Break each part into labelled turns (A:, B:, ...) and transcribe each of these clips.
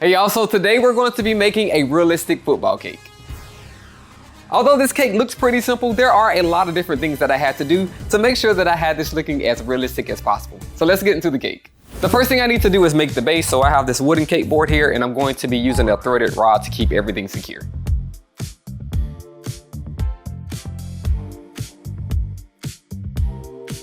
A: Hey y'all, so today we're going to be making a realistic football cake. Although this cake looks pretty simple, there are a lot of different things that I had to do to make sure that I had this looking as realistic as possible. So let's get into the cake. The first thing I need to do is make the base, so I have this wooden cake board here and I'm going to be using a threaded rod to keep everything secure.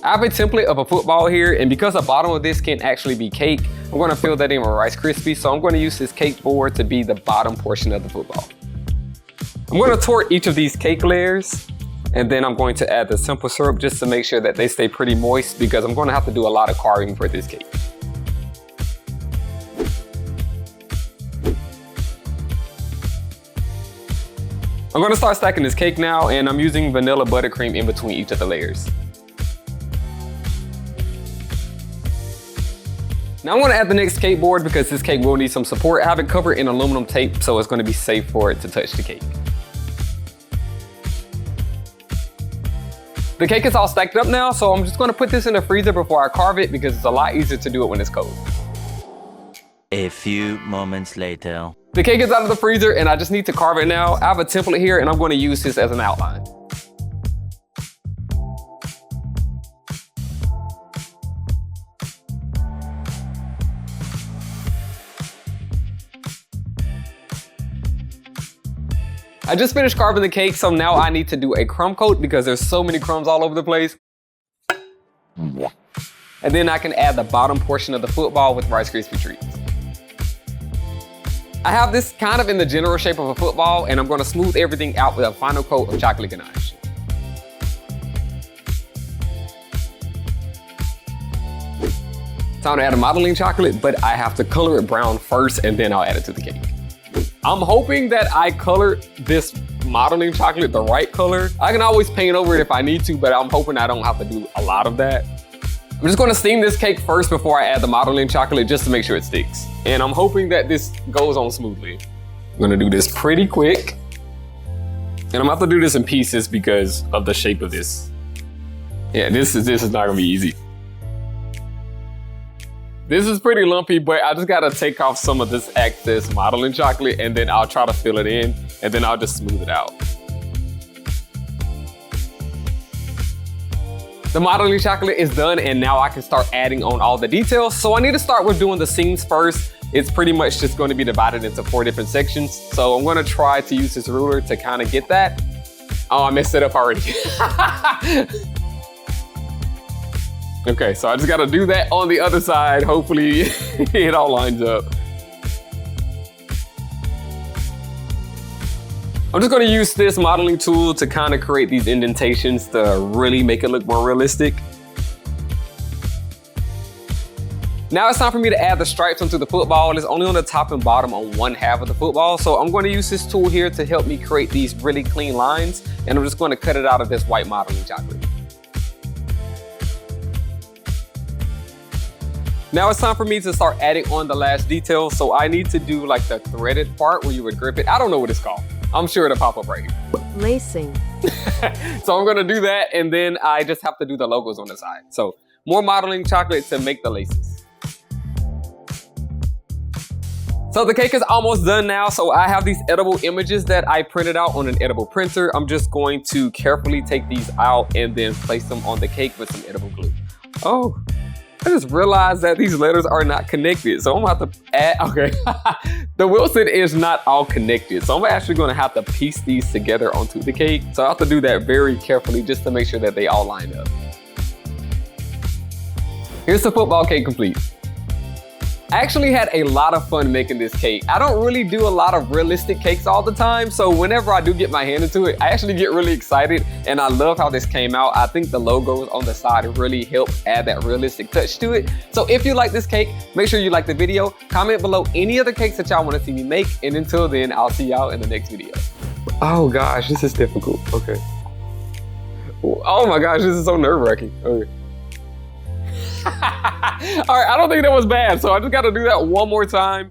A: I have a template of a football here, and because the bottom of this can actually be cake, I'm going to fill that in with Rice Krispies, so I'm going to use this cake board to be the bottom portion of the football. I'm going to tort each of these cake layers, and then I'm going to add the simple syrup just to make sure that they stay pretty moist because I'm going to have to do a lot of carving for this cake. I'm going to start stacking this cake now, and I'm using vanilla buttercream in between each of the layers. Now I'm going to add the next cake board because this cake will need some support. I have it covered in aluminum tape, so it's going to be safe for it to touch the cake. The cake is all stacked up now, so I'm just going to put this in the freezer before I carve it because it's a lot easier to do it when it's cold.
B: A few moments later.
A: The cake is out of the freezer and I just need to carve it now. I have a template here and I'm going to use this as an outline. I just finished carving the cake, so now I need to do a crumb coat because there's so many crumbs all over the place. And then I can add the bottom portion of the football with Rice Krispie treats. I have this kind of in the general shape of a football, and I'm going to smooth everything out with a final coat of chocolate ganache. Time to add a modeling chocolate, but I have to color it brown first and then I'll add it to the cake. I'm hoping that I colored this modeling chocolate the right color. I can always paint over it if I need to, but I'm hoping I don't have to do a lot of that. I'm just gonna steam this cake first before I add the modeling chocolate just to make sure it sticks. And I'm hoping that this goes on smoothly. I'm gonna do this pretty quick. And I'm gonna have to do this in pieces because of the shape of this. Yeah, this is not gonna be easy. This is pretty lumpy, but I just gotta take off some of this excess modeling chocolate and then I'll try to fill it in and then I'll just smooth it out. The modeling chocolate is done and now I can start adding on all the details. So I need to start with doing the seams first. It's pretty much just going to be divided into 4 different sections. So I'm gonna try to use this ruler to kind of get that. Oh, I messed it up already. Okay, so I just gotta do that on the other side. Hopefully it all lines up. I'm just gonna use this modeling tool to kind of create these indentations to really make it look more realistic. Now it's time for me to add the stripes onto the football. It's only on the top and bottom on one half of the football. So I'm gonna use this tool here to help me create these really clean lines. And I'm just gonna cut it out of this white modeling chocolate. Now it's time for me to start adding on the last detail. So I need to do like the threaded part where you would grip it. I don't know what it's called. I'm sure it'll pop up right here.
C: Lacing.
A: So I'm gonna do that and then I just have to do the logos on the side. So more modeling chocolate to make the laces. So the cake is almost done now. So I have these edible images that I printed out on an edible printer. I'm just going to carefully take these out and then place them on the cake with some edible glue. Oh. I just realized that these letters are not connected. So I'm gonna have to add, okay. The Wilson is not all connected. So I'm actually gonna have to piece these together onto the cake. So I have to do that very carefully just to make sure that they all line up. Here's the football cake complete. I actually had a lot of fun making this cake. I don't really do a lot of realistic cakes all the time, so whenever I do get my hand into it, I actually get really excited and I love how this came out. I think the logos on the side really help add that realistic touch to it. So if you like this cake, make sure you like the video, comment below any other cakes that y'all want to see me make, and until then, I'll see y'all in the next video. Oh gosh, this is difficult. Okay. Oh my gosh, this is so nerve-wracking. Okay. All right, I don't think that was bad, so I just gotta do that one more time.